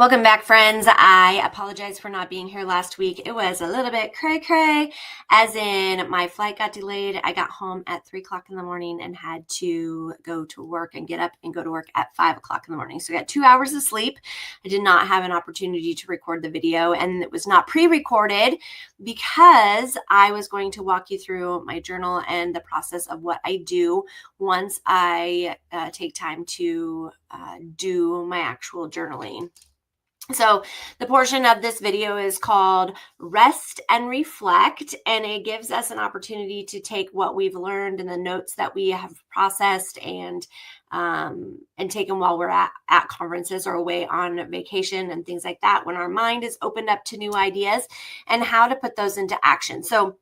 Welcome back, friends. I apologize for not being here last week. It was a little bit cray-cray, as in my flight got delayed. I got home at 3 o'clock in the morning and had to go to work and get up and go to work at 5 o'clock in the morning. So I got 2 hours of sleep. I did not have an opportunity to record the video, and it was not pre-recorded because I was going to walk you through my journal and the process of what I do once I take time to do my actual journaling. So the portion of this video is called Rest and Reflect, and it gives us an opportunity to take what we've learned and the notes that we have processed and taken while we're at conferences or away on vacation and things like that, when our mind is opened up to new ideas and how to put those into action. So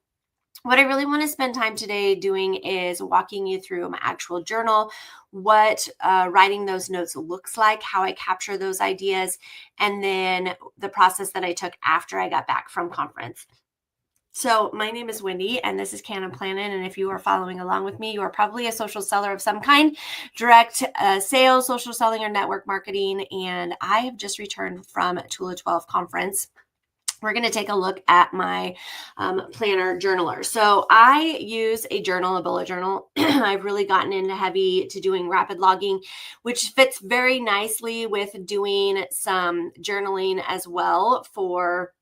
what I really want to spend time today doing is walking you through my actual journal, what writing those notes looks like, how I capture those ideas, and then the process that I took after I got back from conference. So my name is Wendy, and this is Canon Planet. And if you are following along with me, you are probably a social seller of some kind, direct sales, social selling, or network marketing. And I have just returned from Tula 12 conference. We're going to take a look at my planner journaler. So I use a journal, a bullet journal. I've really gotten into heavy to doing rapid logging, which fits very nicely with doing some journaling as well for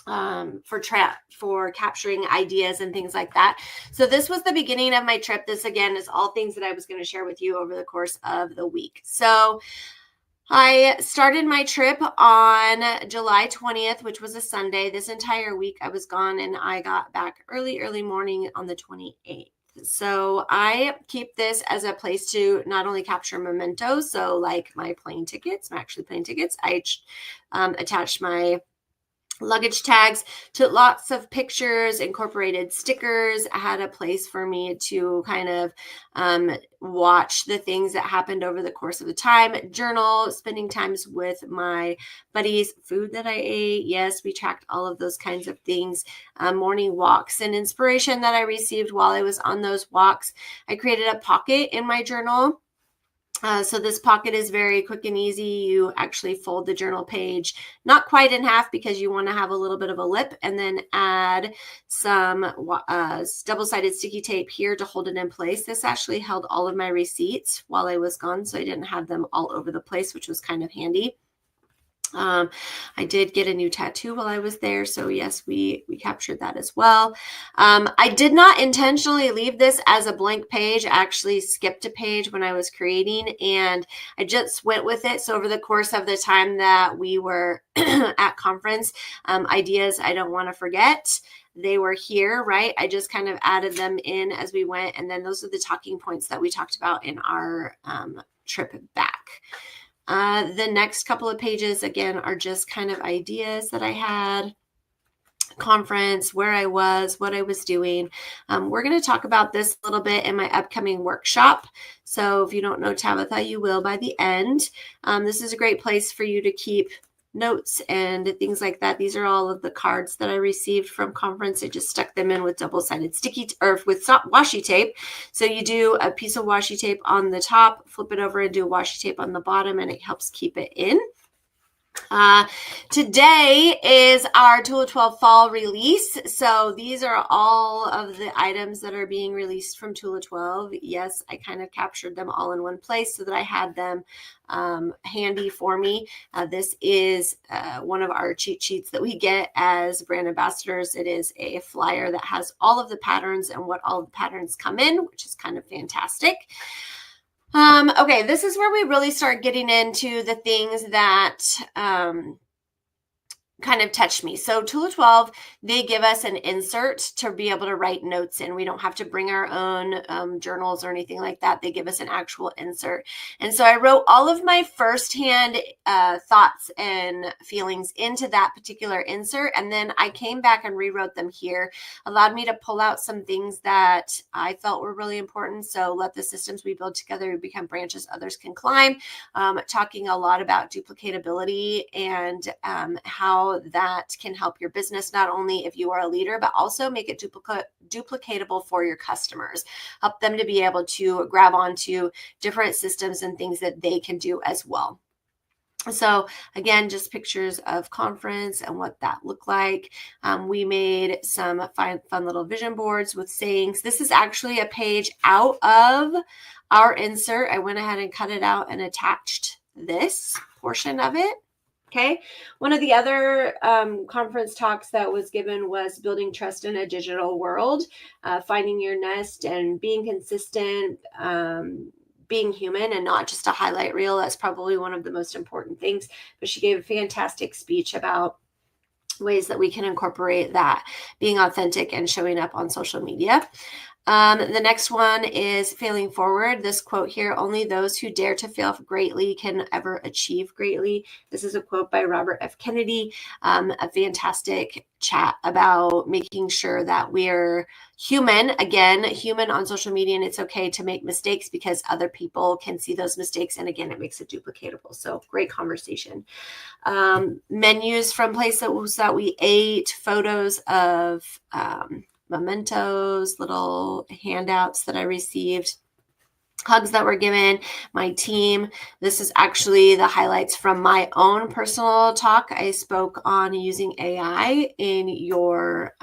capturing ideas and things like that. So this was the beginning of my trip. This again is all things that I was going to share with you over the course of the week. So I started my trip on July 20th, which was a Sunday. This entire week I was gone, and I got back early morning on the 28th. So I keep this as a place to not only capture mementos, so like my plane tickets, I attached my luggage tags, took lots of pictures, incorporated stickers. I had a place for me to kind of watch the things that happened over the course of the time, journal, spending times with my buddies, food that I ate. Yes, we tracked all of those kinds of things, morning walks and inspiration that I received while I was on those walks. I created a pocket in my journal. So this pocket is very quick and easy. You actually fold the journal page, not quite in half because you want to have a little bit of a lip, and then add some double-sided sticky tape here to hold it in place. This actually held all of my receipts while I was gone, so I didn't have them all over the place, which was kind of handy. I did get a new tattoo while I was there. So yes, we captured that as well. I did not intentionally leave this as a blank page. I actually skipped a page when I was creating, and I just went with it. So over the course of the time that we were at conference, ideas I don't want to forget, they were here, right? I just kind of added them in as we went. And then those are the talking points that we talked about in our trip back. The next couple of pages, again, are just kind of ideas that I had, conference, where I was, what I was doing. We're going to talk about this a little bit in my upcoming workshop. So if you don't know Tabitha, you will by the end. This is a great place for you to keep notes and things like that. These are all of the cards that I received from conference. I just stuck them in with double-sided with washi tape. So you do a piece of washi tape on the top, flip it over and do a washi tape on the bottom, and it helps keep it in. Today is our Tula 12 fall release. So these are all of the items that are being released from Tula 12. Yes, I kind of captured them all in one place so that I had them handy for me. This is one of our cheat sheets that we get as brand ambassadors. It is a flyer that has all of the patterns and what all the patterns come in, which is kind of fantastic. Okay, this is where we really start getting into the things that kind of touched me. So Tula 12, they give us an insert to be able to write notes in. We don't have to bring our own journals or anything like that. They give us an actual insert. And so I wrote all of my firsthand thoughts and feelings into that particular insert. And then I came back and rewrote them here, allowed me to pull out some things that I felt were really important. So let the systems we build together become branches others can climb. Talking a lot about duplicatability and how that can help your business, not only if you are a leader, but also make it duplicatable for your customers. Help them to be able to grab onto different systems and things that they can do as well. So again, just pictures of conference and what that looked like. We made some fun little vision boards with sayings. This is actually a page out of our insert. I went ahead and cut it out and attached this portion of it. Okay. One of the other conference talks that was given was building trust in a digital world, finding your nest and being consistent, being human and not just a highlight reel. That's probably one of the most important things. But she gave a fantastic speech about ways that we can incorporate that, being authentic and showing up on social media. The next one is failing forward. This quote here, only those who dare to fail greatly can ever achieve greatly. This is a quote by Robert F. Kennedy, a fantastic chat about making sure that we're human, again, human on social media, and it's okay to make mistakes because other people can see those mistakes. And again, it makes it duplicatable. So great conversation. Menus from places that we ate, photos of, mementos, little handouts that I received, hugs that were given, my team. This is actually the highlights from my own personal talk. I spoke on using AI in your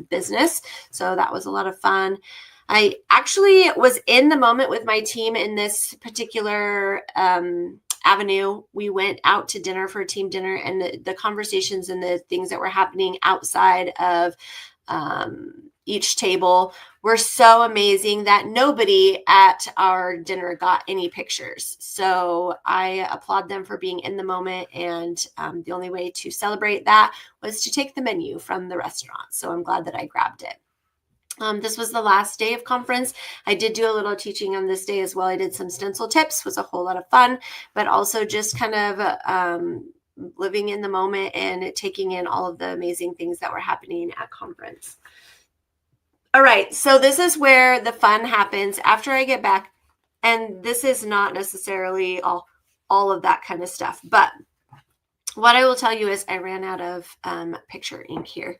business. So that was a lot of fun. I actually was in the moment with my team in this particular avenue. We went out to dinner for a team dinner, and the conversations and the things that were happening outside of each table were so amazing that nobody at our dinner got any pictures. So I applaud them for being in the moment. And the only way to celebrate that was to take the menu from the restaurant. So I'm glad that I grabbed it. This was the last day of conference. I did do a little teaching on this day as well. I did some stencil tips, was a whole lot of fun, but also just kind of living in the moment and taking in all of the amazing things that were happening at conference. All right, so this is where the fun happens after I get back. And this is not necessarily all of that kind of stuff, but what I will tell you is I ran out of picture ink here.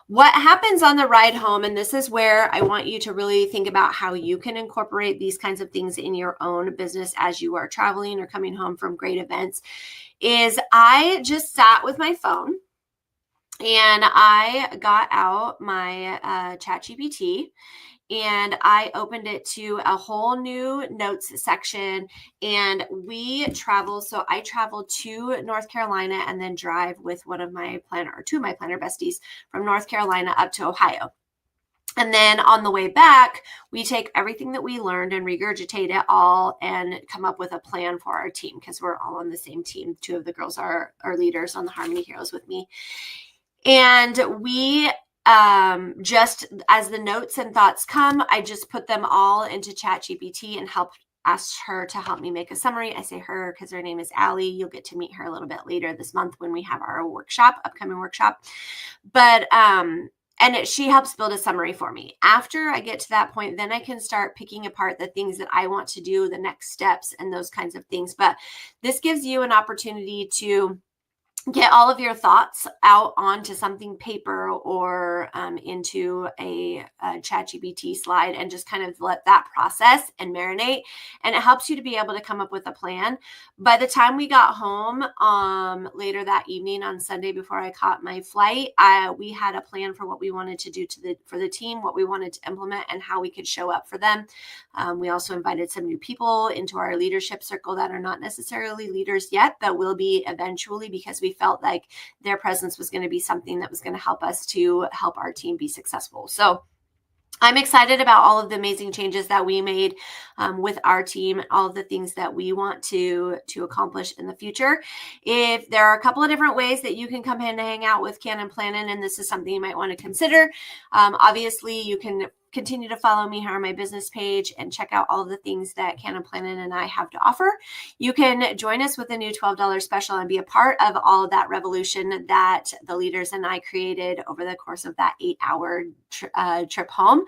What happens on the ride home, and this is where I want you to really think about how you can incorporate these kinds of things in your own business as you are traveling or coming home from great events, is I just sat with my phone and I got out my ChatGPT and I opened it to a whole new notes section, and we travel. So I traveled to North Carolina and then drive with one of my two of my planner besties from North Carolina up to Ohio. And then on the way back, we take everything that we learned and regurgitate it all and come up with a plan for our team because we're all on the same team. Two of the girls are leaders on the Harmony Heroes with me. And we just as the notes and thoughts come, I just put them all into ChatGPT and asked her to help me make a summary. I say her because her name is Allie. You'll get to meet her a little bit later this month when we have our upcoming workshop. But she helps build a summary for me. After I get to that point, then I can start picking apart the things that I want to do, the next steps and those kinds of things. But this gives you an opportunity to get all of your thoughts out onto something paper or into a ChatGPT slide and just kind of let that process and marinate. And it helps you to be able to come up with a plan. By the time we got home later that evening on Sunday before I caught my flight, we had a plan for what we wanted to do for the team, what we wanted to implement, and how we could show up for them. We also invited some new people into our leadership circle that are not necessarily leaders yet, but will be eventually, because we felt like their presence was going to be something that was going to help us to help our team be successful. So I'm excited about all of the amazing changes that we made with our team, all of the things that we want to accomplish in the future. If there are a couple of different ways that you can come in and hang out with Cannon Planning, and this is something you might want to consider. Obviously, you can continue to follow me here on my business page and check out all of the things that Cannon Planning and I have to offer. You can join us with a new $12 special and be a part of all of that revolution that the leaders and I created over the course of that 8-hour trip home.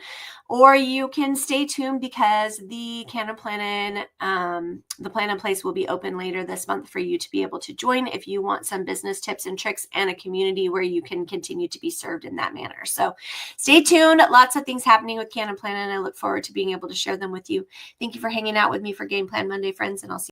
Or you can stay tuned because the Cannon Planning, the Plan in Place will be open later this month for you to be able to join if you want some business tips and tricks and a community where you can continue to be served in that manner. So stay tuned. Lots of things happening with Cannon Planning, and I look forward to being able to share them with you. Thank you for hanging out with me for Game Plan Monday, friends, and I'll see you